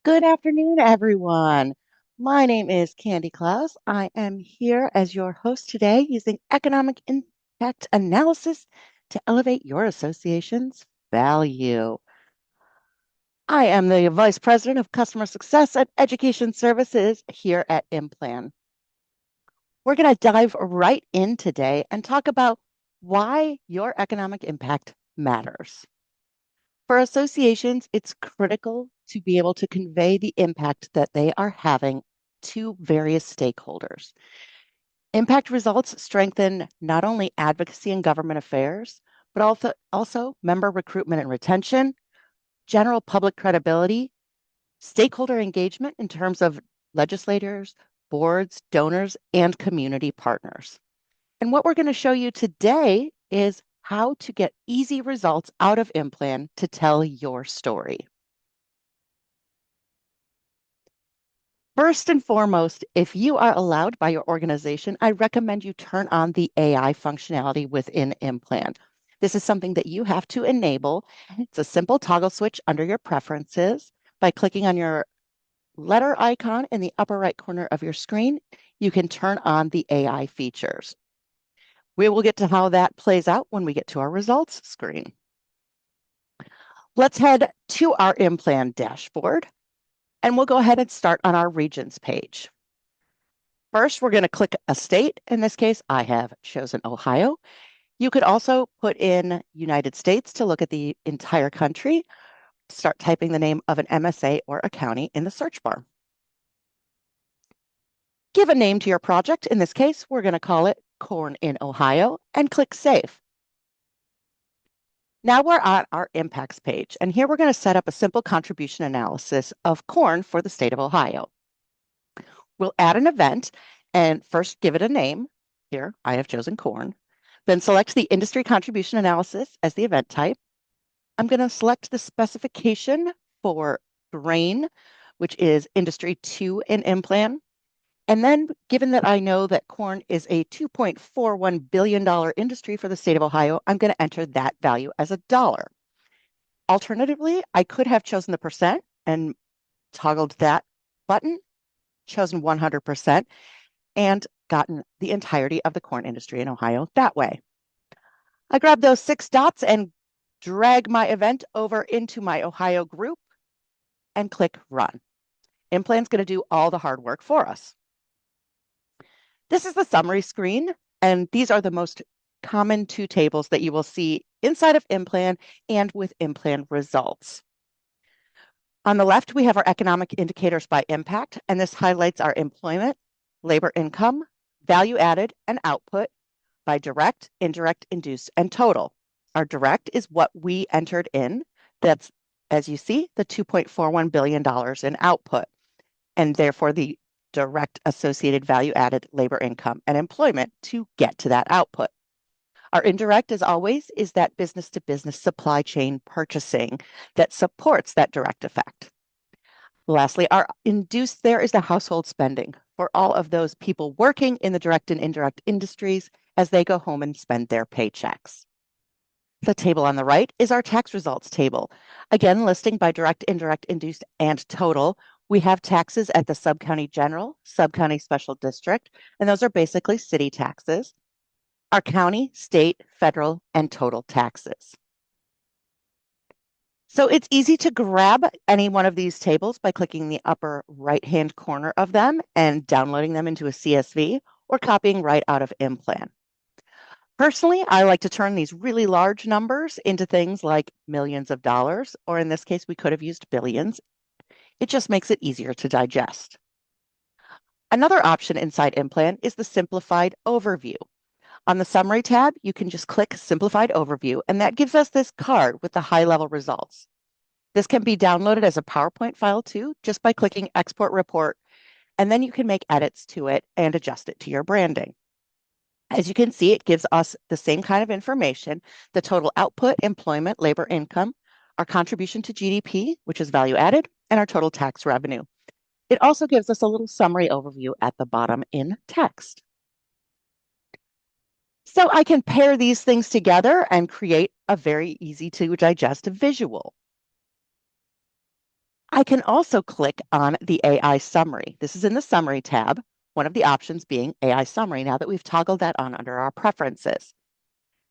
Good afternoon, everyone. My name is Candi Clouse. I am here as your host today using economic impact analysis to elevate your association's value. I am the Vice President of Customer Success and Education Services here at IMPLAN. We're going to dive right in today and talk about why your economic impact matters. For associations, it's critical to be able to convey the impact that they are having to various stakeholders. Impact results strengthen not only advocacy and government affairs, but also member recruitment and retention, general public credibility, stakeholder engagement in terms of legislators, boards, donors, and community partners. And what we're going to show you today is how to get easy results out of IMPLAN to tell your story. First and foremost, if you are allowed by your organization, I recommend you turn on the AI functionality within IMPLAN. This is something that you have to enable. It's a simple toggle switch under your preferences. By clicking on your letter icon in the upper right corner of your screen, you can turn on the AI features. We will get to how that plays out when we get to our results screen. Let's head to our IMPLAN dashboard, and we'll go ahead and start on our regions page. First, we're going to click a state. In this case, I have chosen Ohio. You could also put in United States to look at the entire country. Start typing the name of an MSA or a county in the search bar. Give a name to your project. In this case, we're going to call it Corn in Ohio and click Save. Now we're on our impacts page, and here we're going to set up a simple contribution analysis of corn for the state of Ohio. We'll add an event and first give it a name. Here, I have chosen corn. Then select the industry contribution analysis as the event type. I'm going to select the specification for grain, which is industry 2 in IMPLAN. And then, given that I know that corn is a $2.41 billion industry for the state of Ohio, I'm going to enter that value as a dollar. Alternatively, I could have chosen the percent and toggled that button, chosen 100%, and gotten the entirety of the corn industry in Ohio that way. I grab those 6 dots and drag my event over into my Ohio group and click Run. IMPLAN's going to do all the hard work for us. This is the summary screen, and these are the most common 2 tables that you will see inside of IMPLAN and with IMPLAN results. On the left, we have our economic indicators by impact, and this highlights our employment, labor income, value added, and output by direct, indirect, induced, and total. Our direct is what we entered in. That's, as you see, the $2.41 billion in output, and therefore the direct associated value added labor income and employment to get to that output. Our indirect, as always, is that business to business supply chain purchasing that supports that direct effect. Lastly, our induced there is the household spending for all of those people working in the direct and indirect industries as they go home and spend their paychecks. The table on the right is our tax results table. Again, listing by direct, indirect, induced, and total. We have taxes at the sub-county general, sub-county special district, and those are basically city taxes. Our county, state, federal, and total taxes. So it's easy to grab any one of these tables by clicking the upper right-hand corner of them and downloading them into a CSV or copying right out of IMPLAN. Personally, I like to turn these really large numbers into things like millions of dollars, or in this case, we could have used billions. It just makes it easier to digest. Another option inside IMPLAN is the Simplified Overview. On the Summary tab, you can just click Simplified Overview, and that gives us this card with the high-level results. This can be downloaded as a PowerPoint file too, just by clicking Export Report, and then you can make edits to it and adjust it to your branding. As you can see, it gives us the same kind of information, the total output, employment, labor income, our contribution to GDP, which is value added, and our total tax revenue. It also gives us a little summary overview at the bottom in text. So I can pair these things together and create a very easy to digest visual. I can also click on the AI summary. This is in the summary tab, one of the options being AI summary now that we've toggled that on under our preferences.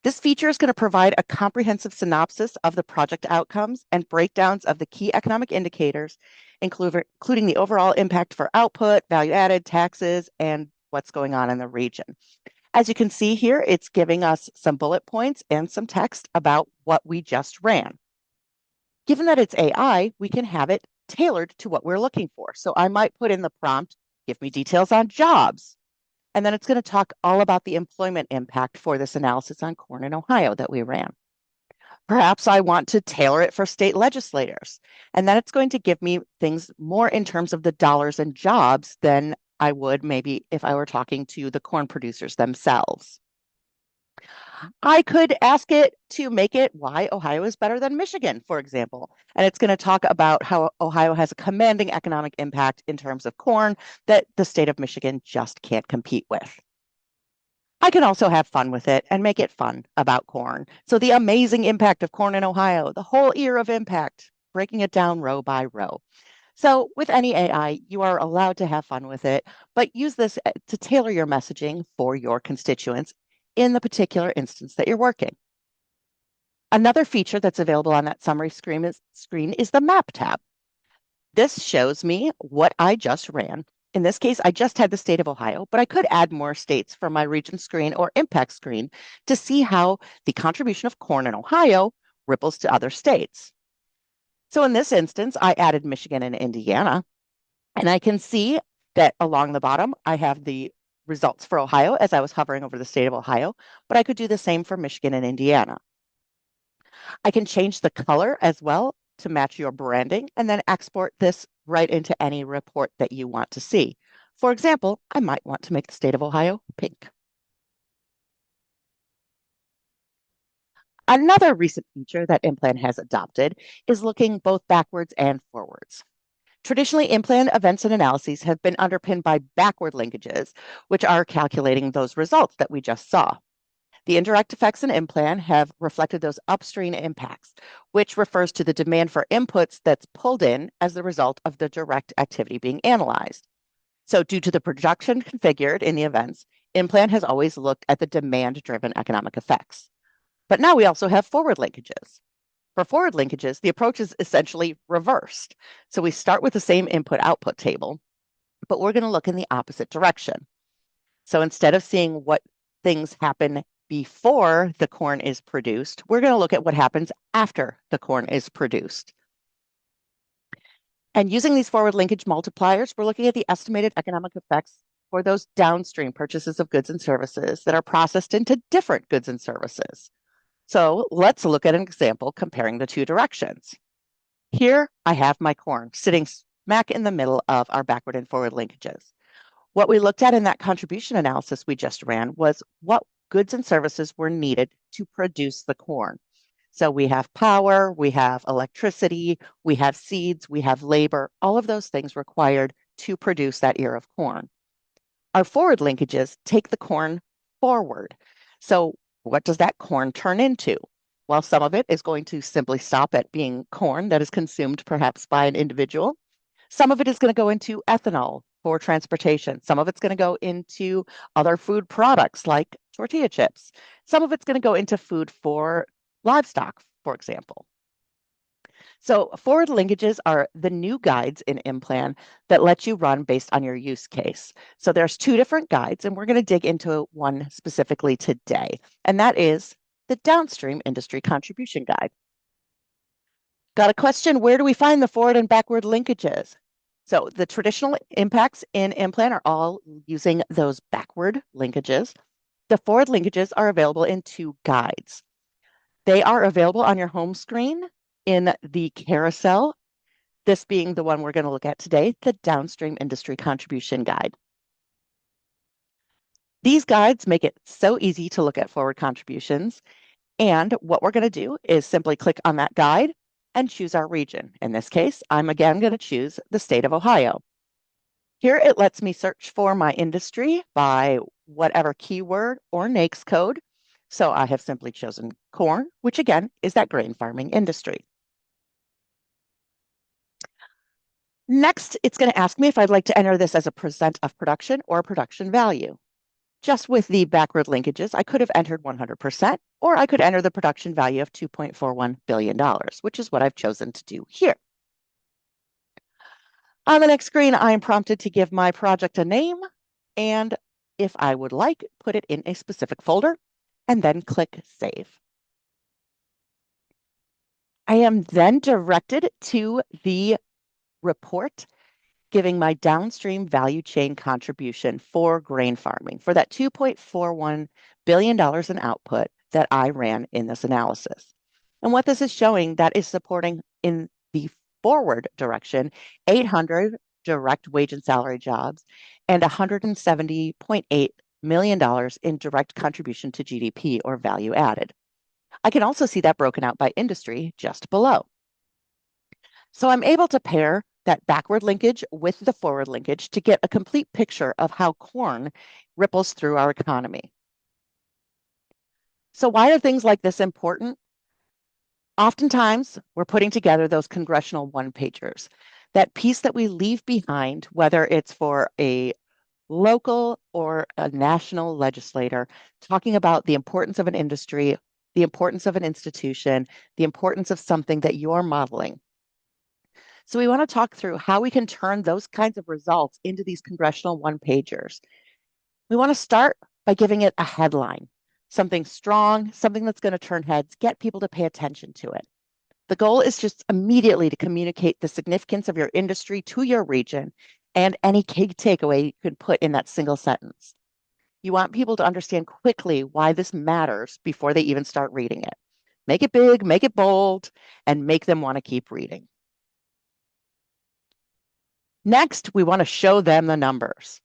This feature is going to provide a comprehensive synopsis of the project outcomes and breakdowns of the key economic indicators, including the overall impact for output, value added, taxes, and what's going on in the region. As you can see here, it's giving us some bullet points and some text about what we just ran. Given that it's AI, we can have it tailored to what we're looking for. So I might put in the prompt, give me details on jobs. And then it's going to talk all about the employment impact for this analysis on corn in Ohio that we ran. Perhaps I want to tailor it for state legislators. And then it's going to give me things more in terms of the dollars and jobs than I would maybe if I were talking to the corn producers themselves. I could ask it to make it why Ohio is better than Michigan, for example. And it's going to talk about how Ohio has a commanding economic impact in terms of corn that the state of Michigan just can't compete with. I can also have fun with it and make it fun about corn. So the amazing impact of corn in Ohio, the whole year of impact, breaking it down row by row. So with any AI, you are allowed to have fun with it, but use this to tailor your messaging for your constituents in the particular instance that you're working. Another feature that's available on that summary screen is the map tab. This shows me what I just ran. In this case, I just had the state of Ohio, but I could add more states from my region screen or impact screen to see how the contribution of corn in Ohio ripples to other states. So in this instance, I added Michigan and Indiana, and I can see that along the bottom, I have the results for Ohio as I was hovering over the state of Ohio, but I could do the same for Michigan and Indiana. I can change the color as well to match your branding and then export this right into any report that you want to see. For example, I might want to make the state of Ohio pink. Another recent feature that IMPLAN has adopted is looking both backwards and forwards. Traditionally, IMPLAN events and analyses have been underpinned by backward linkages, which are calculating those results that we just saw. The indirect effects in IMPLAN have reflected those upstream impacts, which refers to the demand for inputs that's pulled in as the result of the direct activity being analyzed. So due to the projection configured in the events, IMPLAN has always looked at the demand-driven economic effects. But now we also have forward linkages. For forward linkages, the approach is essentially reversed. So we start with the same input-output table, but we're going to look in the opposite direction. So instead of seeing what things happen before the corn is produced, we're going to look at what happens after the corn is produced. And using these forward linkage multipliers, we're looking at the estimated economic effects for those downstream purchases of goods and services that are processed into different goods and services. So let's look at an example comparing the two directions. Here I have my corn sitting smack in the middle of our backward and forward linkages. What we looked at in that contribution analysis we just ran was what goods and services were needed to produce the corn. So we have power, we have electricity, we have seeds, we have labor, all of those things required to produce that ear of corn. Our forward linkages take the corn forward. So what does that corn turn into? Well, some of it is going to simply stop at being corn that is consumed perhaps by an individual. Some of it is going to go into ethanol for transportation. Some of it's going to go into other food products like tortilla chips. Some of it's going to go into food for livestock, for example. So forward linkages are the new guides in IMPLAN that let you run based on your use case. So there's two different guides, and we're going to dig into one specifically today, and that is the Downstream Industry Contribution Guide. Got a question, where do we find the forward and backward linkages? So the traditional impacts in IMPLAN are all using those backward linkages. The forward linkages are available in two guides. They are available on your home screen in the carousel, this being the one we're going to look at today, the Downstream Industry Contribution Guide. These guides make it so easy to look at forward contributions. And what we're going to do is simply click on that guide and choose our region. In this case, I'm again going to choose the state of Ohio. Here it lets me search for my industry by whatever keyword or NAICS code. So I have simply chosen corn, which again is that grain farming industry. Next, it's going to ask me if I'd like to enter this as a percent of production or production value. Just with the backward linkages, I could have entered 100%, or I could enter the production value of $2.41 billion, which is what I've chosen to do here. On the next screen, I am prompted to give my project a name, and if I would like, put it in a specific folder, and then click Save. I am then directed to the report giving my downstream value chain contribution for grain farming for that $2.41 billion in output that I ran in this analysis. And what this is showing, that is supporting in the forward direction 800 direct wage and salary jobs and $170.8 million in direct contribution to GDP or value added. I can also see that broken out by industry just below. So I'm able to pair that backward linkage with the forward linkage to get a complete picture of how corn ripples through our economy. So why are things like this important? Oftentimes, we're putting together those congressional one-pagers, that piece that we leave behind, whether it's for a local or a national legislator, talking about the importance of an industry, the importance of an institution, the importance of something that you're modeling. So we want to talk through how we can turn those kinds of results into these congressional one-pagers. We want to start by giving it a headline, something strong, something that's going to turn heads, get people to pay attention to it. The goal is just immediately to communicate the significance of your industry to your region and any key takeaway you can put in that single sentence. You want people to understand quickly why this matters before they even start reading it. Make it big, make it bold, and make them want to keep reading. Next, we want to show them the numbers.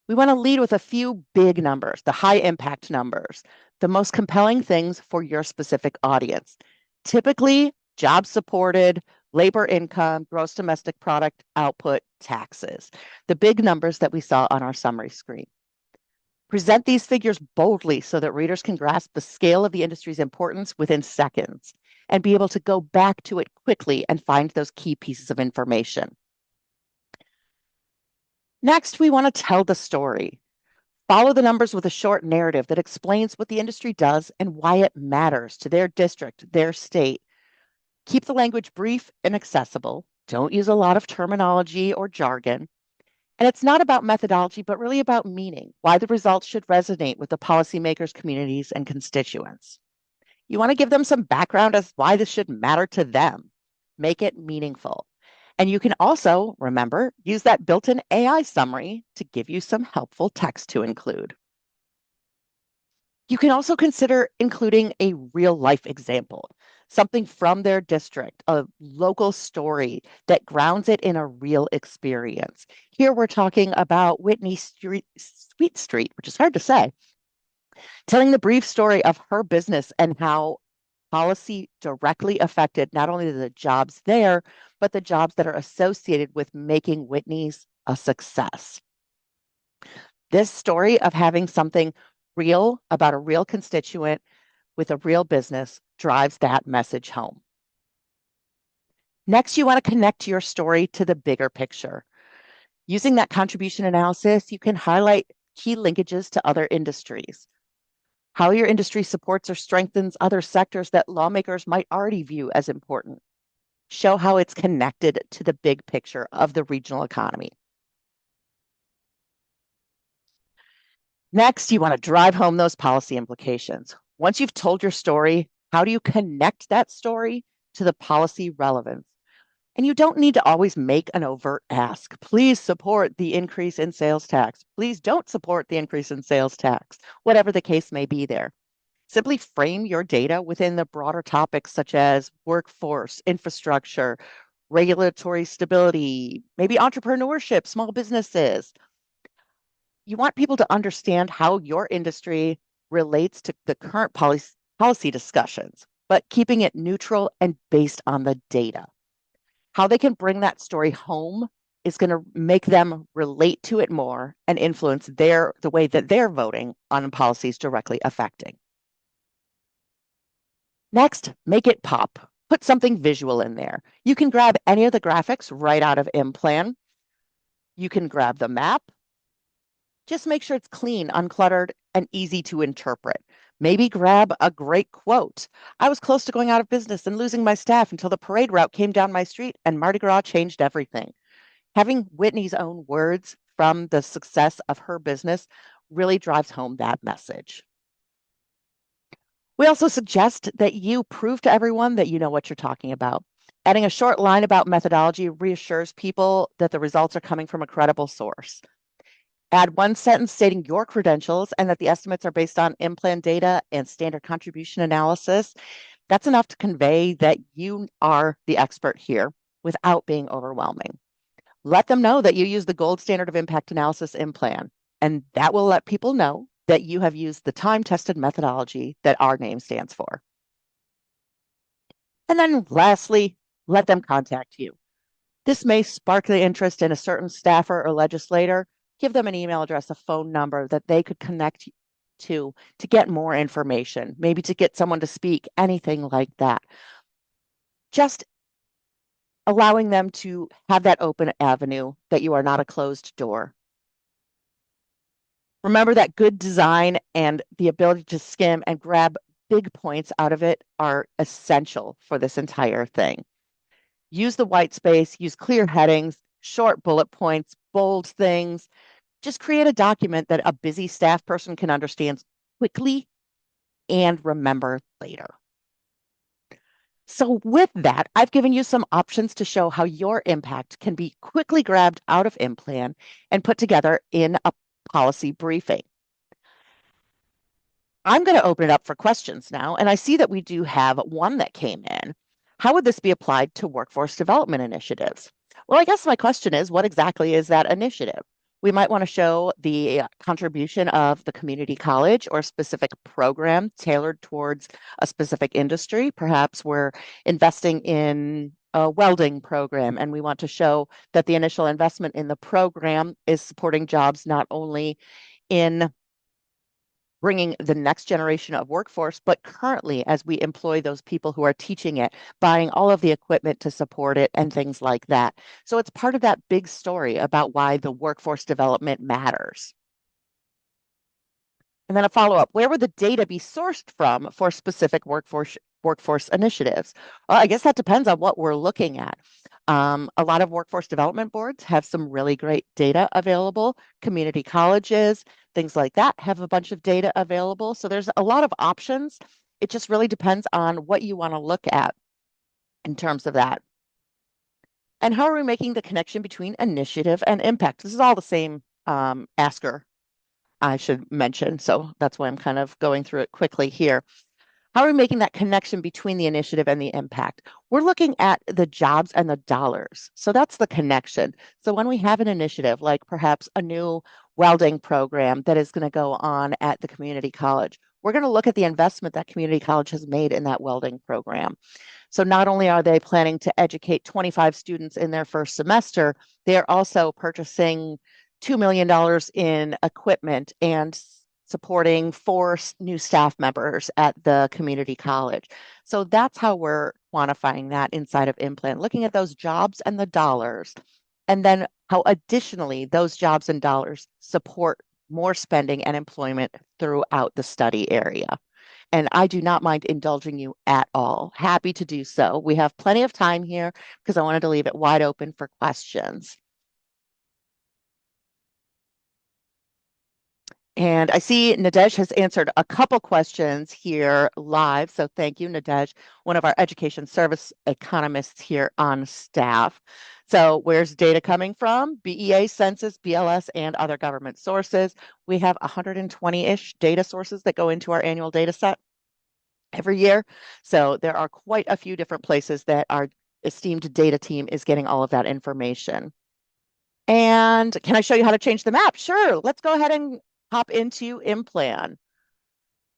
We want to lead with a few big numbers, the high impact numbers, the most compelling things for your specific audience. Typically, job supported, labor income, gross domestic product, output, taxes, the big numbers that we saw on our summary screen. Present these figures boldly so that readers can grasp the scale of the industry's importance within seconds and be able to go back to it quickly and find those key pieces of information. Next, we want to tell the story. Follow the numbers with a short narrative that explains what the industry does and why it matters to their district, their state. Keep the language brief and accessible. Don't use a lot of terminology or jargon. And it's not about methodology, but really about meaning, why the results should resonate with the policymakers, communities, and constituents. You want to give them some background as why this should matter to them. Make it meaningful. And you can also, remember, use that built-in AI summary to give you some helpful text to include. You can also consider including a real-life example, something from their district, a local story that grounds it in a real experience. Here we're talking about Whitney Sweet Street, which is hard to say, telling the brief story of her business and how policy directly affected not only the jobs there, but the jobs that are associated with making Whitney's a success. This story of having something real about a real constituent with a real business drives that message home. Next, you want to connect your story to the bigger picture. Using that contribution analysis, you can highlight key linkages to other industries, how your industry supports or strengthens other sectors that lawmakers might already view as important. Show how it's connected to the big picture of the regional economy. Next, you want to drive home those policy implications. Once you've told your story, how do you connect that story to the policy relevance? And you don't need to always make an overt ask. Please support the increase in sales tax. Please don't support the increase in sales tax, whatever the case may be there. Simply frame your data within the broader topics such as workforce, infrastructure, regulatory stability, maybe entrepreneurship, small businesses. You want people to understand how your industry relates to the current policy discussions, but keeping it neutral and based on the data. How they can bring that story home is going to make them relate to it more and influence the way that they're voting on policies directly affecting. Next, make it pop. Put something visual in there. You can grab any of the graphics right out of IMPLAN. You can grab the map. Just make sure it's clean, uncluttered, and easy to interpret. Maybe grab a great quote. I was close to going out of business and losing my staff until the parade route came down my street and Mardi Gras changed everything. Having Whitney's own words from the success of her business really drives home that message. We also suggest that you prove to everyone that you know what you're talking about. Adding a short line about methodology reassures people that the results are coming from a credible source. Add one sentence stating your credentials and that the estimates are based on IMPLAN data and standard contribution analysis. That's enough to convey that you are the expert here without being overwhelming. Let them know that you use the gold standard of impact analysis IMPLAN, and that will let people know that you have used the time-tested methodology that our name stands for. And then lastly, let them contact you. This may spark the interest in a certain staffer or legislator. Give them an email address, a phone number that they could connect to get more information, maybe to get someone to speak, anything like that. Just allowing them to have that open avenue, that you are not a closed door. Remember that good design and the ability to skim and grab big points out of it are essential for this entire thing. Use the white space, use clear headings, short bullet points, bold things. Just create a document that a busy staff person can understand quickly and remember later. So with that, I've given you some options to show how your impact can be quickly grabbed out of IMPLAN and put together in a policy briefing. I'm going to open it up for questions now, and I see that we do have one that came in. How would this be applied to workforce development initiatives? Well, I guess my question is, what exactly is that initiative? We might want to show the contribution of the community college or specific program tailored towards a specific industry. Perhaps we're investing in a welding program, and we want to show that the initial investment in the program is supporting jobs not only in bringing the next generation of workforce, but currently as we employ those people who are teaching it, buying all of the equipment to support it and things like that. So it's part of that big story about why the workforce development matters. And then a follow-up, where would the data be sourced from for specific workforce initiatives? Well, I guess that depends on what we're looking at. A lot of workforce development boards have some really great data available. Community colleges, things like that have a bunch of data available. So there's a lot of options. It just really depends on what you want to look at in terms of that. And how are we making the connection between initiative and impact? This is all the same asker, I should mention. So that's why I'm kind of going through it quickly here. How are we making that connection between the initiative and the impact? We're looking at the jobs and the dollars. So that's the connection. So when we have an initiative, like perhaps a new welding program that is going to go on at the community college, we're going to look at the investment that community college has made in that welding program. So not only are they planning to educate 25 students in their first semester, they are also purchasing $2 million in equipment and supporting 4 new staff members at the community college. So that's how we're quantifying that inside of IMPLAN, looking at those jobs and the dollars, and then how additionally those jobs and dollars support more spending and employment throughout the study area. And I do not mind indulging you at all. Happy to do so. We have plenty of time here because I wanted to leave it wide open for questions. And I see Nadej has answered a couple questions here live. So thank you, Nadej, one of our education service economists here on staff. So where's data coming from? BEA, Census, BLS, and other government sources. We have 120-ish data sources that go into our annual data set every year. So there are quite a few different places that our esteemed data team is getting all of that information. And can I show you how to change the map? Sure, let's go ahead and hop into IMPLAN.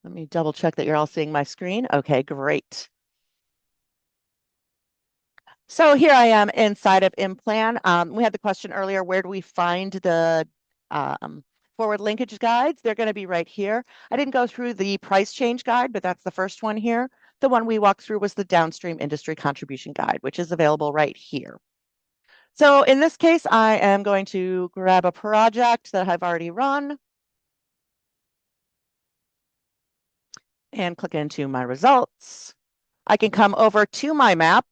Let me double check that you're all seeing my screen. Okay, great. So here I am inside of IMPLAN. We had the question earlier, where do we find the forward linkage guides? They're going to be right here. I didn't go through the price change guide, but that's the first one here. The one we walked through was the Downstream Industry Contribution Guide, which is available right here. So in this case, I am going to grab a project that I've already run and click into my results. I can come over to my map,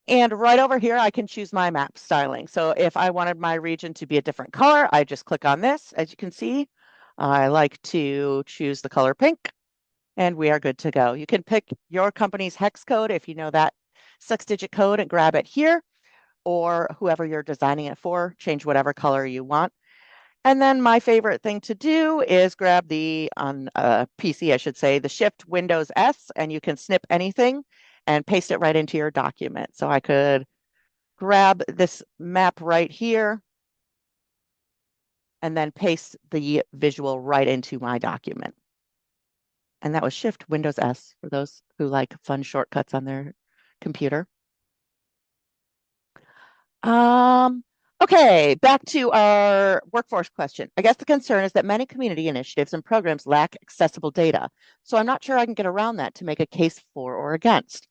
and right over here, I can choose my map styling. So if I wanted my region to be a different color, I just click on this. As you can see, I like to choose the color pink, and we are good to go. You can pick your company's hex code if you know that 6-digit code and grab it here, or whoever you're designing it for, change whatever color you want. And then my favorite thing to do is grab on PC, I should say, the Shift Windows S, and you can snip anything and paste it right into your document. So I could grab this map right here and then paste the visual right into my document. And that was Shift Windows S for those who like fun shortcuts on their computer. Okay, back to our workforce question. I guess the concern is that many community initiatives and programs lack accessible data. So I'm not sure I can get around that to make a case for or against.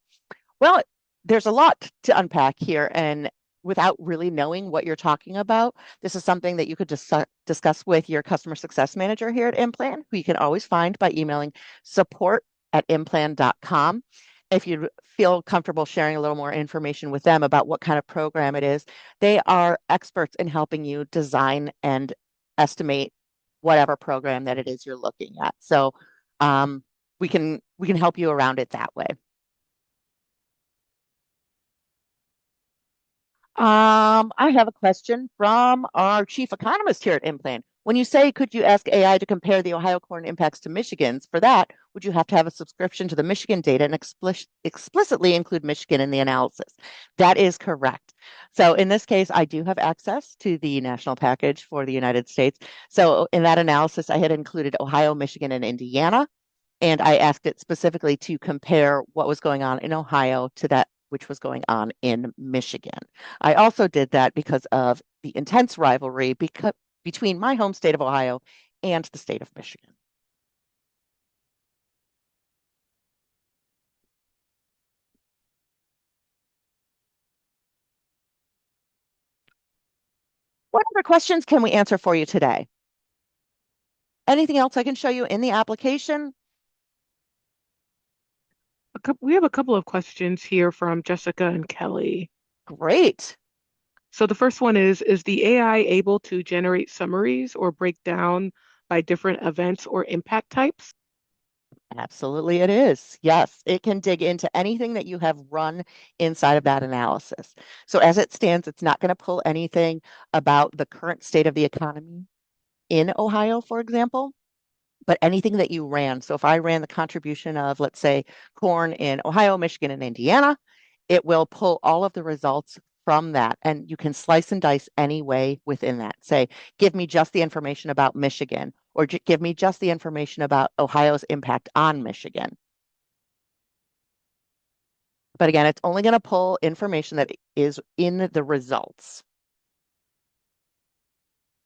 Well, there's a lot to unpack here, and without really knowing what you're talking about, this is something that you could discuss with your customer success manager here at IMPLAN, who you can always find by emailing support@implan.com. If you feel comfortable sharing a little more information with them about what kind of program it is, they are experts in helping you design and estimate whatever program that it is you're looking at. So we can help you around it that way. I have a question from our chief economist here at IMPLAN. When you say, could you ask AI to compare the Ohio corn impacts to Michigan's? For that, would you have to have a subscription to the Michigan data and explicitly include Michigan in the analysis? That is correct. So in this case, I do have access to the national package for the United States. So in that analysis, I had included Ohio, Michigan, and Indiana. And I asked it specifically to compare what was going on in Ohio to that which was going on in Michigan. I also did that because of the intense rivalry between my home state of Ohio and the state of Michigan. What other questions can we answer for you today? Anything else I can show you in the application? We have a couple of questions here from Jessica and Kelly. Great. So the first one is the AI able to generate summaries or break down by different events or impact types? Absolutely, it is. Yes, it can dig into anything that you have run inside of that analysis. So as it stands, it's not going to pull anything about the current state of the economy in Ohio, for example, but anything that you ran. So if I ran the contribution of, let's say, corn in Ohio, Michigan, and Indiana, it will pull all of the results from that. And you can slice and dice any way within that. Say, give me just the information about Michigan, or give me just the information about Ohio's impact on Michigan. But again, it's only going to pull information that is in the results.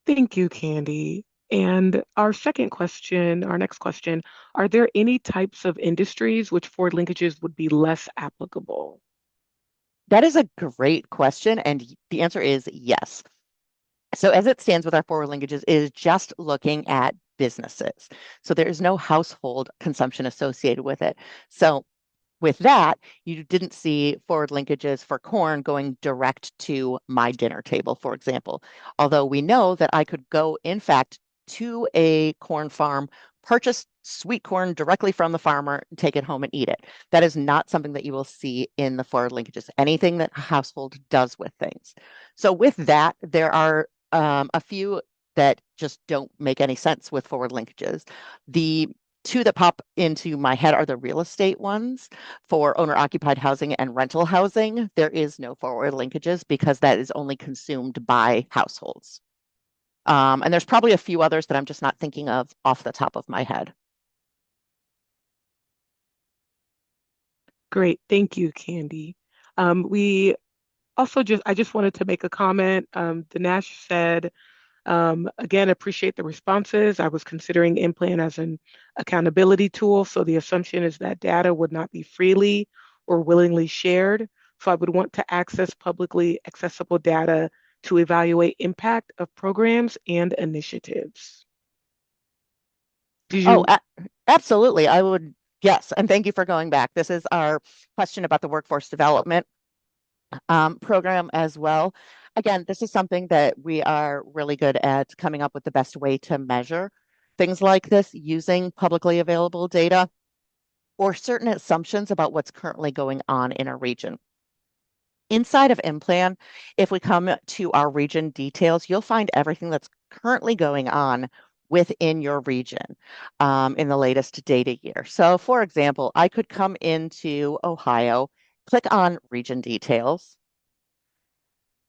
Thank you, Candy. And our next question, are there any types of industries which forward linkages would be less applicable? That is a great question. And the answer is yes. So as it stands with our forward linkages, it is just looking at businesses. So there is no household consumption associated with it. So with that, you didn't see forward linkages for corn going direct to my dinner table, for example. Although we know that I could go, in fact, to a corn farm, purchase sweet corn directly from the farmer, and take it home and eat it. That is not something that you will see in the forward linkages, anything that a household does with things. So with that, there are a few that just don't make any sense with forward linkages. The two that pop into my head are the real estate ones for owner occupied housing and rental housing. There is no forward linkages because that is only consumed by households. And there's probably a few others that I'm just not thinking of off the top of my head. Great, thank you, Candy. We also I just wanted to make a comment. Dinesh said Again, appreciate the responses. I was considering IMPLAN as an accountability tool. So the assumption is that data would not be freely or willingly shared. So I would want to access publicly accessible data to evaluate impact of programs and initiatives. Did Oh, you? absolutely. I would, yes. And thank you for going back. This is our question about the workforce development program as well. Again, this is something that we are really good at coming up with the best way to measure things like this using publicly available data or certain assumptions about what's currently going on in a region. Inside of IMPLAN, if we come to our region details, you'll find everything that's currently going on within your region in the latest data year. So, for example, I could come into Ohio, click on region details,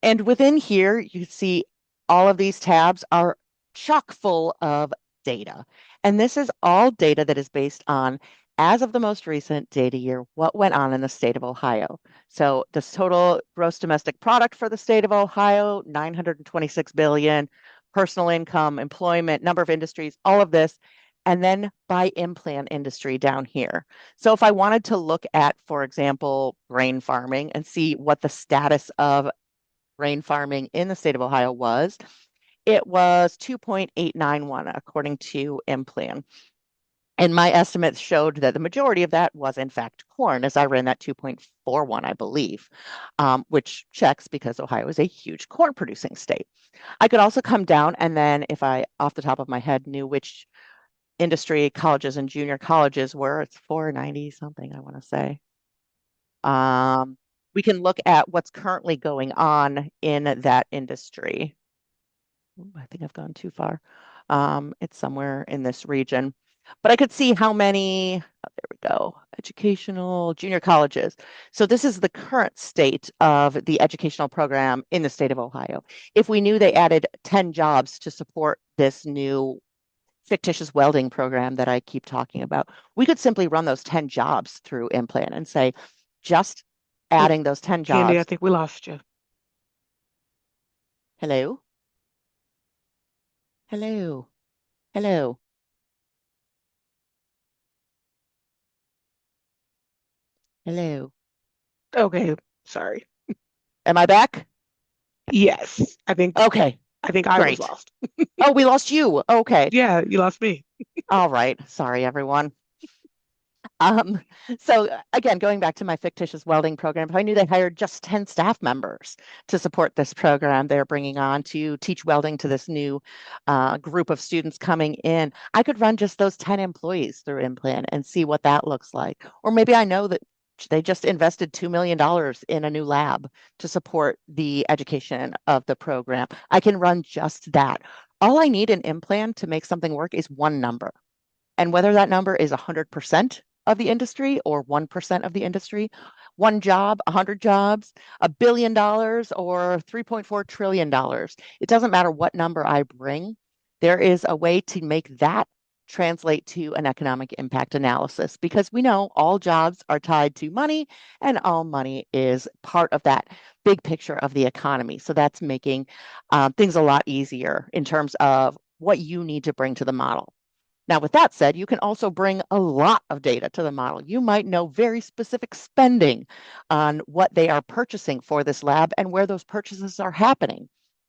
and within here, you see all of these tabs are chock full of data. And this is all data that is based on, as of the most recent data year, what went on in the state of Ohio. So the total gross domestic product for the state of Ohio, 926 billion, personal income, employment, number of industries, all of this. And then by implant industry down here. So if I wanted to look at, for example, grain farming and see what the status of grain farming in the state of Ohio was, it was 2.891 according to IMPLAN. And my estimates showed that the majority of that was, in fact, corn, as I ran that 2.41, I believe, which checks because Ohio is a huge corn producing state. I could also come down and then, if I, off the top of my head, knew which industry colleges and junior colleges were, it's 490 something, I want to say. Um, we can look at what's currently going on in that industry. Ooh, I think I've gone too far. It's somewhere in this region. But I could see how many, oh, there we go, educational junior colleges. So this is the current state of the educational program in the state of Ohio. If we knew they added 10 jobs to support this new fictitious welding program that I keep talking about, we could simply run those 10 jobs through IMPLAN and say, just Oh, adding those 10 Candy, I jobs. think we lost you. Hello? Hello? Hello? Hello? Okay, sorry. Am I back? Yes, Okay, I think I was great. lost. Oh, we lost you. Okay. Yeah, you lost me. All right. Sorry, everyone. Um, so again, going back to my fictitious welding program, if I knew they hired just 10 staff members to support this program they're bringing on to teach welding to this new group of students coming in, I could run just those 10 employees through IMPLAN and see what that looks like. Or maybe I know that they just invested $2 million in a new lab to support the education of the program. I can run just that. All I need in IMPLAN to make something work is one number. And whether that number is 100% of the industry or 1% of the industry, one job, 100 jobs, $1 billion, or $3.4 trillion. It doesn't matter what number I bring. There is a way to make that translate to an economic impact analysis because we know all jobs are tied to money and all money is part of that big picture of the economy. So that's making things a lot easier in terms of what you need to bring to the model. Now, with that said, you can also bring a lot of data to the model. You might know very specific spending on what they are purchasing for this lab and where those purchases are happening.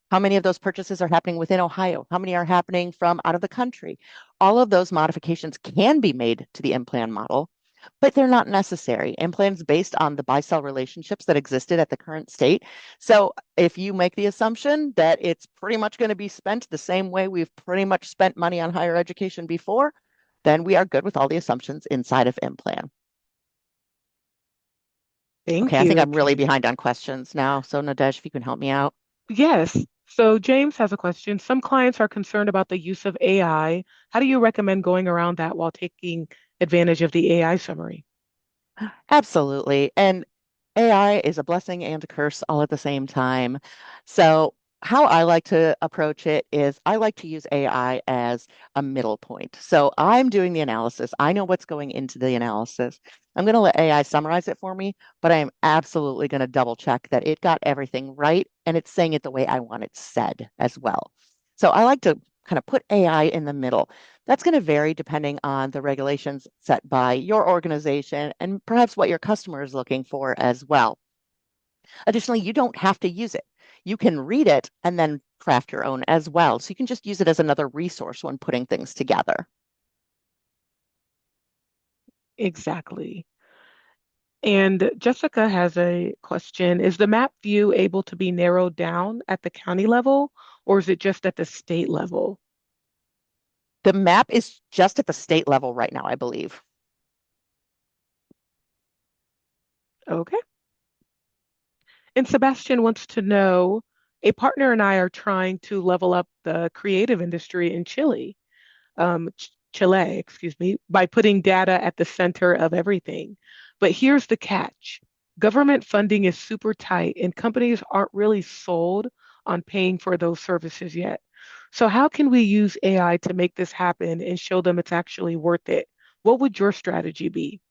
How many of those purchases are happening within Ohio? How many are happening from out of the country? All of those modifications can be made to the IMPLAN model, but they're not necessary. IMPLAN is based on the buy-sell relationships that existed at the current state. So if you make the assumption that it's pretty much going to be spent the same way we've pretty much spent money on higher education before, then we are good with all the assumptions inside of IMPLAN. Okay, Thank I think you, I'm really Candy. behind on questions now. So Nadesh, if you can help me out. Yes. So James has a question. Some clients are concerned about the use of AI. How do you recommend going around that while taking advantage of the AI summary? Absolutely. And AI is a blessing and a curse all at the same time. So, how I like to approach it is I like to use AI as a middle point. So, I'm doing the analysis. I know what's going into the analysis. I'm going to let AI summarize it for me, but I am absolutely going to double check that it got everything right and it's saying it the way I want it said as well. So I like to kind of put AI in the middle. That's going to vary depending on the regulations set by your organization and perhaps what your customer is looking for as well. Additionally, you don't have to use it. You can read it and then craft your own as well. So you can just use it as another resource when putting things together. Exactly. And Jessica has a question. Is the map view able to be narrowed down at the county level, or is it just at the state level? The map is just at the state level right now, I believe. Okay. And Sebastian wants to know, a partner and I are trying to level up the creative industry in Chile, excuse me, by putting data at the center of everything. But here's the catch. Government funding is super tight and companies aren't really sold on paying for those services yet. So how can we use AI to make this happen and show them it's actually worth it? What would your strategy be?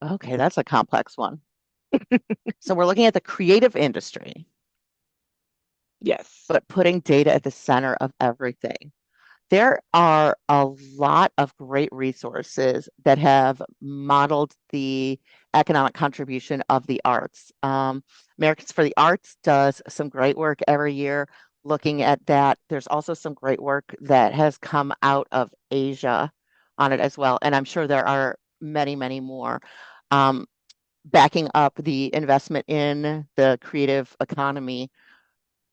Okay, that's a complex one. So we're looking at the creative industry, Yes. but putting data at the center of everything. There are a lot of great resources that have modeled the economic contribution of the arts. Americans for the Arts does some great work every year looking at that. There's also some great work that has come out of Asia on it as well. And I'm sure there are many, many more. Um, Backing up the investment in the creative economy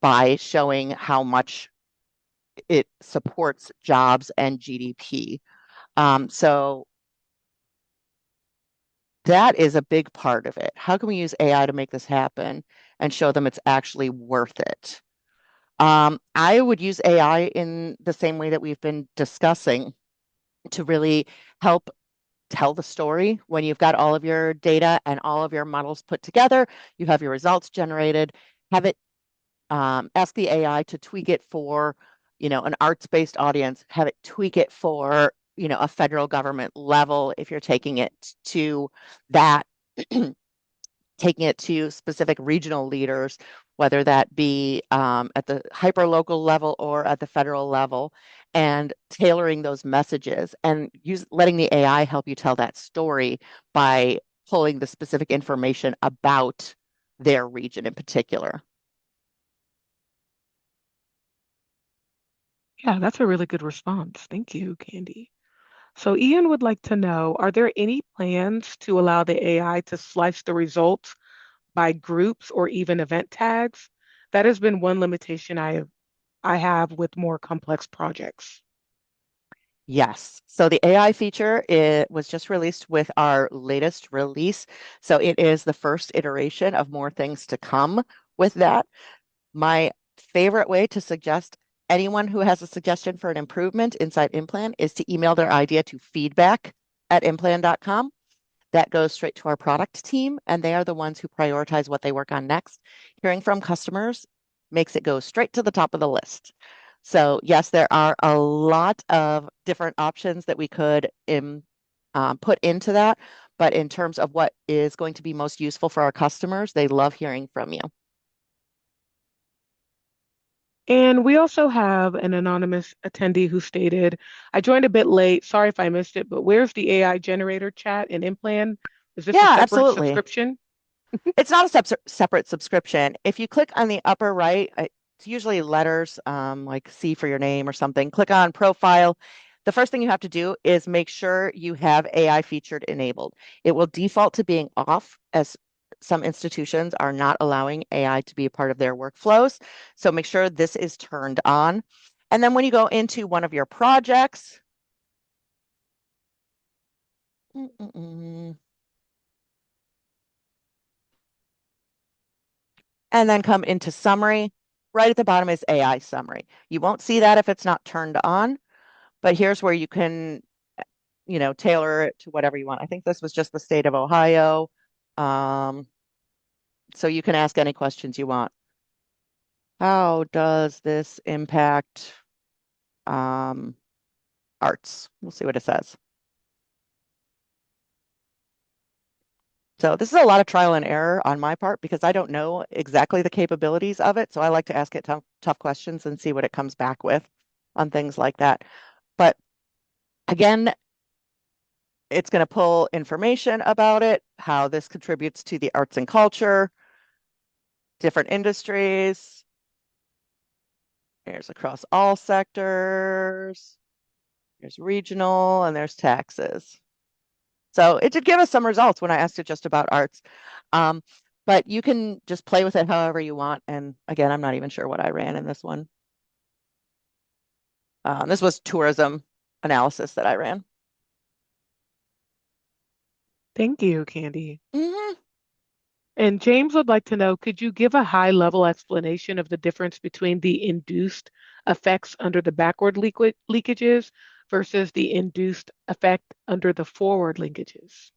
by showing how much it supports jobs and GDP. So that is a big part of it. How can we use AI to make this happen and show them it's actually worth it? I would use AI in the same way that we've been discussing to really help tell the story. When you've got all of your data and all of your models put together, you have your results generated, have it ask the AI to tweak it for, an arts-based audience, have it tweak it for, a federal government level if you're taking it to that, taking it to specific regional leaders, whether that be at the hyper-local level or at the federal level, and tailoring those messages and letting the AI help you tell that story by pulling the specific information about their region in particular. Yeah, that's a really good response. Thank you, Candy. So Ian would like to know, are there any plans to allow the AI to slice the results by groups or even event tags? That has been one limitation I have with more complex projects. Yes. So the AI feature, it was just released with our latest release. So it is the first iteration of more things to come with that. My favorite way to suggest anyone who has a suggestion for an improvement inside IMPLAN is to email their idea to feedback@implan.com. That goes straight to our product team, and they are the ones who prioritize what they work on next. Hearing from customers makes it go straight to the top of the list. So, yes, there are a lot of different options that we could put into that. But in terms of what is going to be most useful for our customers, they love hearing from you. And we also have an anonymous attendee who stated, I joined a bit late. Sorry if I missed it, but where's the AI generator chat in IMPLAN? Is this a Yeah, separate absolutely. subscription? It's not a separate subscription. If you click on the upper right, it's usually letters, like C for your name or something. Click on profile. The first thing you have to do is make sure you have AI featured enabled. It will default to being off as some institutions are not allowing AI to be a part of their workflows. So make sure this is turned on. And then when you go into one of your projects, mm, mm, mm, and then come into summary. Right at the bottom is AI summary. You won't see that if it's not turned on, but here's where you can, tailor it to whatever you want. I think this was just the state of Ohio. Um, so you can ask any questions you want. How does this impact um, arts? We'll see what it says. So this is a lot of trial and error on my part because I don't know exactly the capabilities of it. So I like to ask it tough questions and see what it comes back with on things like that. But again, it's going to pull information about it, how this contributes to the arts and culture, different industries. Here's across all sectors. There's regional and there's taxes. So it did give us some results when I asked it just about arts. Um, but you can just play with it however you want. And again, I'm not even sure what I ran in this one. This was tourism analysis that I ran. Thank you, Candi. Mhm. And James would like to know, could you give a high-level explanation of the difference between the induced effects under the backward leakages versus the induced effect under the forward linkages?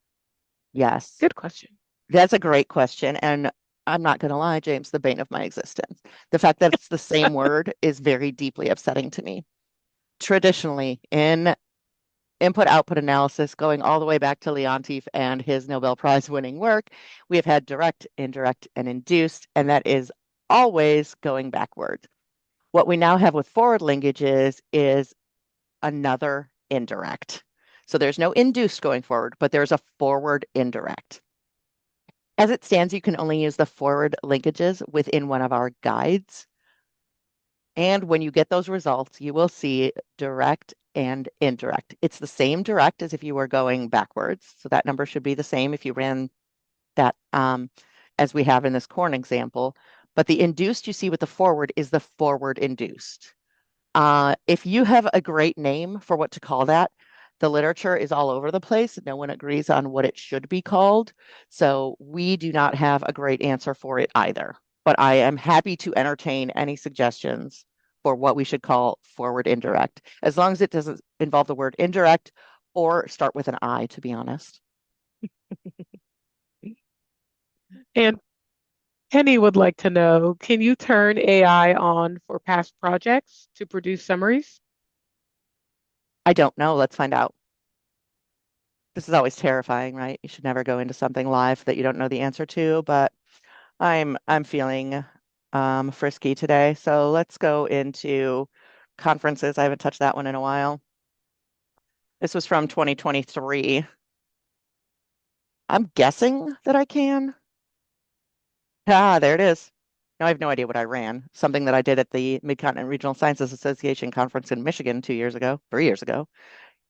Yes, Good question. that's a great question. And I'm not going to lie, James, the bane of my existence. The fact that it's the same word is very deeply upsetting to me. Traditionally, in input-output analysis, going all the way back to Leontief and his Nobel Prize winning work, we have had direct, indirect, and induced, and that is always going backwards. What we now have with forward linkages is another indirect. So there's no induced going forward, but there's a forward indirect. As it stands, you can only use the forward linkages within one of our guides. And when you get those results, you will see direct and indirect. It's the same direct as if you were going backwards. So that number should be the same if you ran that as we have in this corn example. But the induced you see with the forward is the forward induced. If you have a great name for what to call that, the literature is all over the place. No one agrees on what it should be called. So we do not have a great answer for it either. But I am happy to entertain any suggestions for what we should call forward indirect, as long as it doesn't involve the word indirect or start with an I, to be honest. And Penny would like to know, can you turn AI on for past projects to produce summaries? I don't know. Let's find out. This is always terrifying, right? You should never go into something live that you don't know the answer to, but I'm feeling frisky today. So let's go into conferences. I haven't touched that one in a while. This was from 2023. I'm guessing that I can. Ah, there it is. Now I have no idea what I ran. Something that I did at the Mid-Continent Regional Sciences Association conference in Michigan 2 years ago, 3 years ago.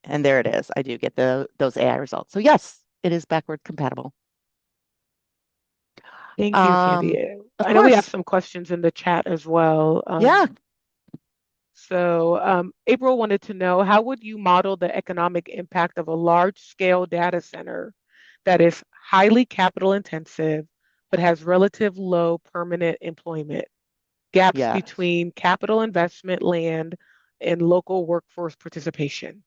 And there it is. I do get those AI results. So yes, it is backward compatible. Thank you, Um, Candi. of I know we have course. some questions in the chat as well. Yeah. April wanted to know, how would you model the economic impact of a large-scale data center that is highly capital intensive but has relative low permanent employment, gaps Yes. between capital investment, land, and local workforce participation?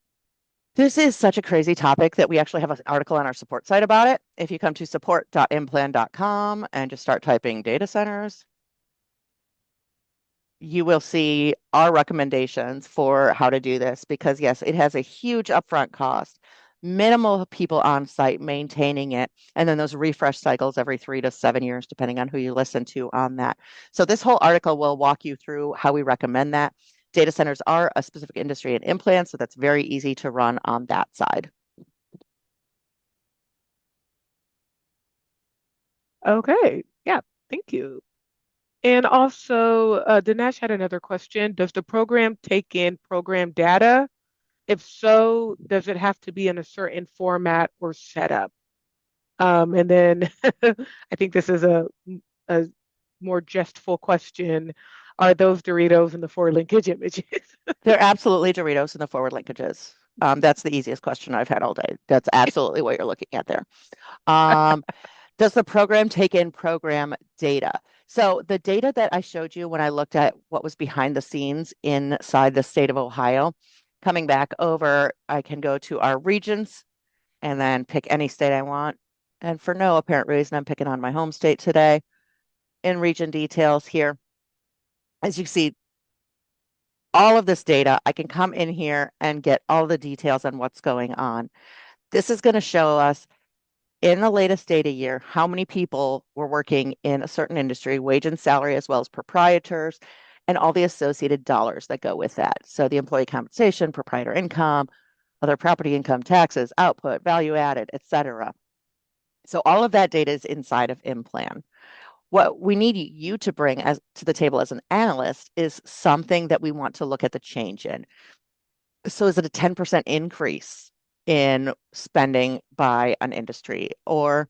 This is such a crazy topic that we actually have an article on our support site about it. If you come to support.implan.com and just start typing data centers, you will see our recommendations for how to do this because, yes, it has a huge upfront cost, minimal people on site maintaining it, and then those refresh cycles every 3 to 7 years, depending on who you listen to on that. So, this whole article will walk you through how we recommend that. Data centers are a specific industry in implants, so that's very easy to run on that side. Okay, yeah, thank you. And also, Dinesh had another question. Does the program take in program data? If so, does it have to be in a certain format or setup? And then I think this is a more jestful question. Are those Doritos in the four linkage images? They're absolutely Doritos in the forward linkages. That's the easiest question I've had all day. That's absolutely what you're looking at there. Um, does the program take in program data? So the data that I showed you when I looked at what was behind the scenes inside the state of Ohio, coming back over, I can go to our regions and then pick any state I want. And for no apparent reason, I'm picking on my home state today. In region details here, as you see, all of this data, I can come in here and get all the details on what's going on. This is going to show us in the latest data year, how many people were working in a certain industry, wage and salary, as well as proprietors, and all the associated dollars that go with that. So the employee compensation, proprietor income, other property income, taxes, output, value added, et cetera. So all of that data is inside of IMPLAN. What we need you to bring as to the table as an analyst is something that we want to look at the change in. So is it a 10% increase in spending by an industry, or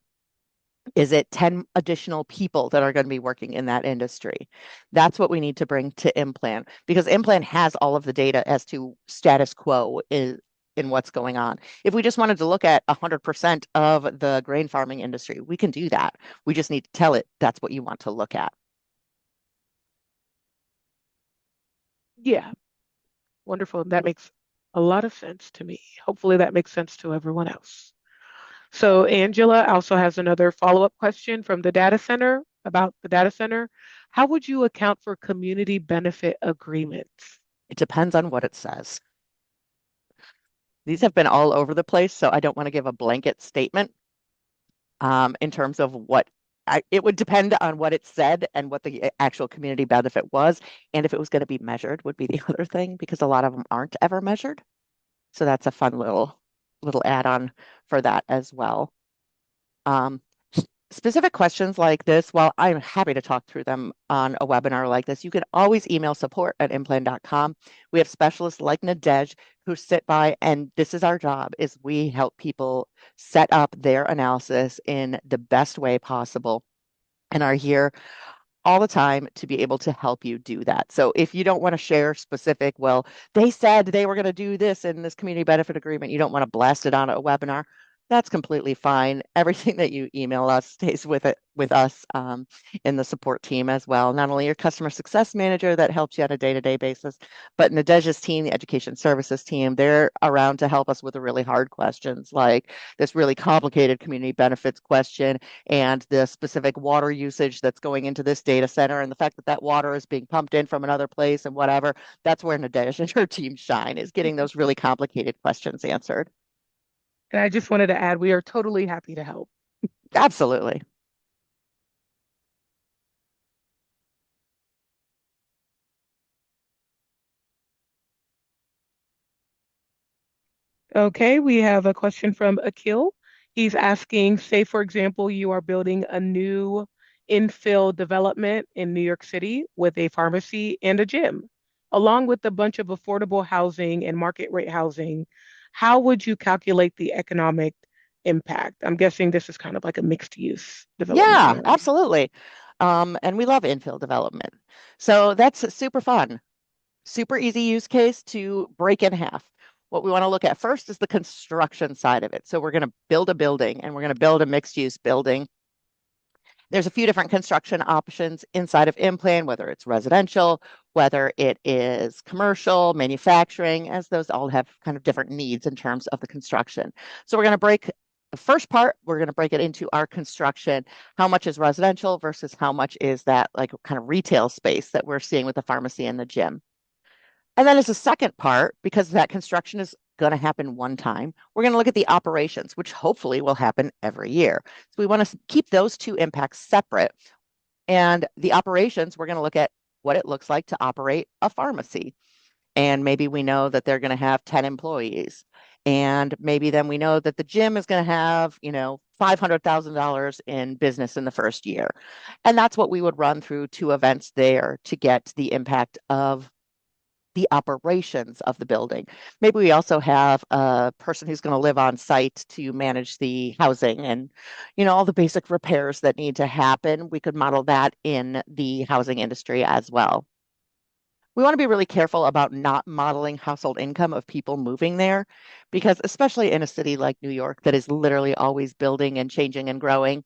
is it 10 additional people that are going to be working in that industry? That's what we need to bring to IMPLAN, because IMPLAN has all of the data as to status quo in what's going on. If we just wanted to look at 100% of the grain farming industry, we can do that. We just need to tell it that's what you want to look at. Yeah, wonderful. That makes a lot of sense to me. Hopefully that makes sense to everyone else. So Angela also has another follow-up question from the data center about the data center. How would you account for community benefit agreements? It depends on what it says. These have been all over the place, so I don't want to give a blanket statement in terms of it would depend on what it said and what the actual community benefit was. And if it was going to be measured would be the other thing, because a lot of them aren't ever measured. So that's a fun little add-on for that as well. Um, Specific questions like this, while I'm happy to talk through them on a webinar like this, you can always email support@implan.com. We have specialists like Nadej who sit by, and this is our job, is we help people set up their analysis in the best way possible and are here all the time to be able to help you do that. So if you don't want to share specific, well, they said they were going to do this in this community benefit agreement, you don't want to blast it on a webinar, that's completely fine. Everything that you email us stays with us in the support team as well. Not only your customer success manager that helps you on a day-to-day basis, but Nadej's team, the education services team, they're around to help us with the really hard questions, like this really complicated community benefits question and the specific water usage that's going into this data center and the fact that that water is being pumped in from another place and whatever. That's where Nadej and her team shine, is getting those really complicated questions answered. And I just wanted to add, we are totally happy to help. Absolutely. Okay, we have a question from Akil. He's asking, say, for example, you are building a new infill development in New York City with a pharmacy and a gym, along with a bunch of affordable housing and market rate housing. How would you calculate the economic impact? I'm guessing this is kind of like a mixed use development Yeah, area. absolutely. And we love infill development. So that's super fun. Super easy use case to break in half. What we want to look at first is the construction side of it. So we're going to build a building and we're going to build a mixed use building. There's a few different construction options inside of IMPLAN, whether it's residential, whether it is commercial, manufacturing, as those all have kind of different needs in terms of the construction. So we're going to break the first part, we're going to break it into our construction. How much is residential versus how much is that like kind of retail space that we're seeing with the pharmacy and the gym? And then as a second part, because that construction is going to happen one time, we're going to look at the operations, which hopefully will happen every year. So we want to keep those two impacts separate. And the operations, we're going to look at what it looks like to operate a pharmacy. And maybe we know that they're going to have 10 employees. And maybe then we know that the gym is going to have, $500,000 in business in the first year. And that's what we would run through two events there to get the impact of the operations of the building. Maybe we also have a person who's going to live on site to manage the housing and, all the basic repairs that need to happen. We could model that in the housing industry as well. We want to be really careful about not modeling household income of people moving there, because especially in a city like New York that is literally always building and changing and growing,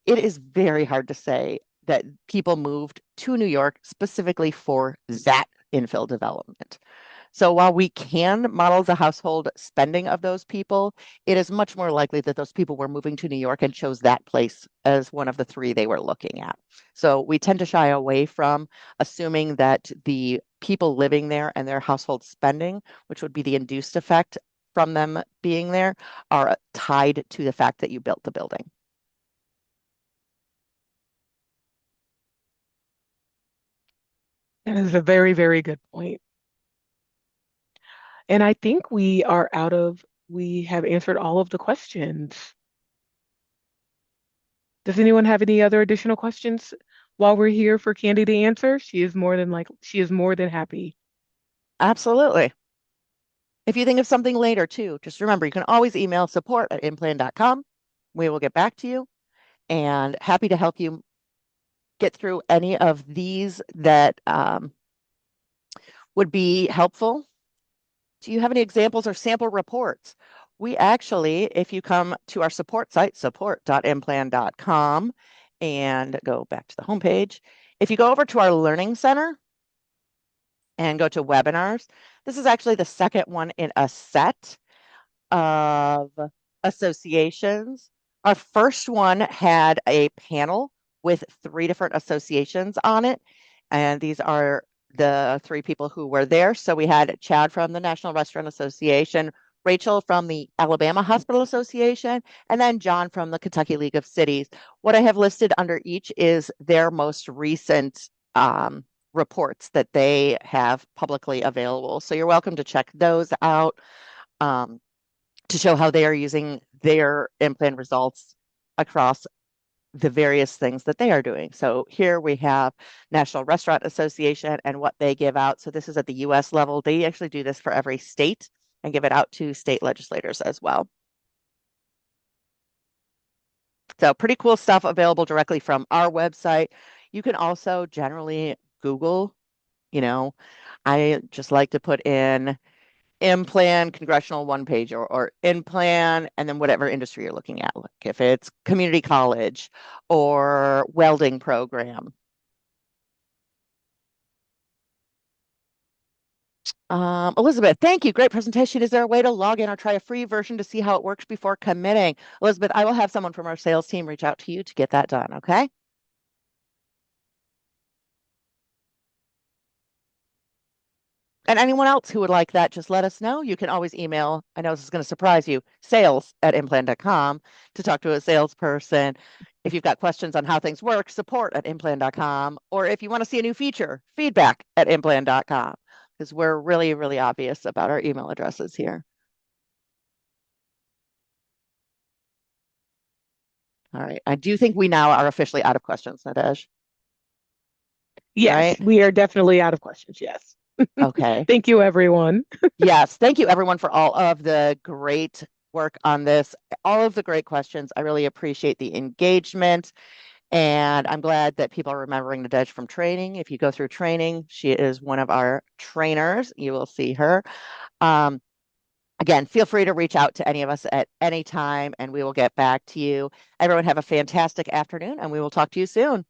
it is very hard to say that people moved to New York specifically for that infill development. So while we can model the household spending of those people, it is much more likely that those people were moving to New York and chose that place as one of the three they were looking at. So we tend to shy away from assuming that the people living there and their household spending, which would be the induced effect, from them being there are tied to the fact that you built the building. That is a very, very good point. And I think we have answered all of the questions. Does anyone have any other additional questions while we're here for Candi to answer? She is more than happy. Absolutely. If you think of something later too, just remember you can always email support@implan.com. We will get back to you and happy to help you get through any of these that would be helpful. Do you have any examples or sample reports? We actually, if you come to our support site, support.implan.com, and go back to the homepage, if you go over to our Learning Center and go to webinars, this is actually the second one in a set of associations. Our first one had a panel with 3 different associations on it, and these are the 3 people who were there. So we had Chad from the National Restaurant Association, Rachel from the Alabama Hospital Association, and then John from the Kentucky League of Cities. What I have listed under each is their most recent reports that they have publicly available. So you're welcome to check those out. To show how they are using their IMPLAN results across the various things that they are doing. So here we have National Restaurant Association and what they give out. So this is at the US level. They actually do this for every state and give it out to state legislators as well. So pretty cool stuff available directly from our website. You can also generally Google, I just like to put in IMPLAN Congressional one page or IMPLAN, and then whatever industry you're looking at, like if it's community college or welding program. Elizabeth, thank you. Great presentation. Is there a way to log in or try a free version to see how it works before committing? Elizabeth, I will have someone from our sales team reach out to you to get that done, okay? And anyone else who would like that, just let us know. You can always email, I know this is going to surprise you, sales@implan.com to talk to a salesperson. If you've got questions on how things work, support@implan.com. Or if you want to see a new feature, feedback@implan.com. Because we're really, really obvious about our email addresses here. All right. I do think we now are officially out of questions, Nadej. Yes, Right? we are definitely out of questions. Yes. Okay. Thank you, everyone. Yes. Thank you, everyone, for all of the great work on this, all of the great questions. I really appreciate the engagement. And I'm glad that people are remembering Nadej from training. If you go through training, she is one of our trainers. You will see her. Again, feel free to reach out to any of us at any time, and we will get back to you. Everyone have a fantastic afternoon, and we will talk to you soon.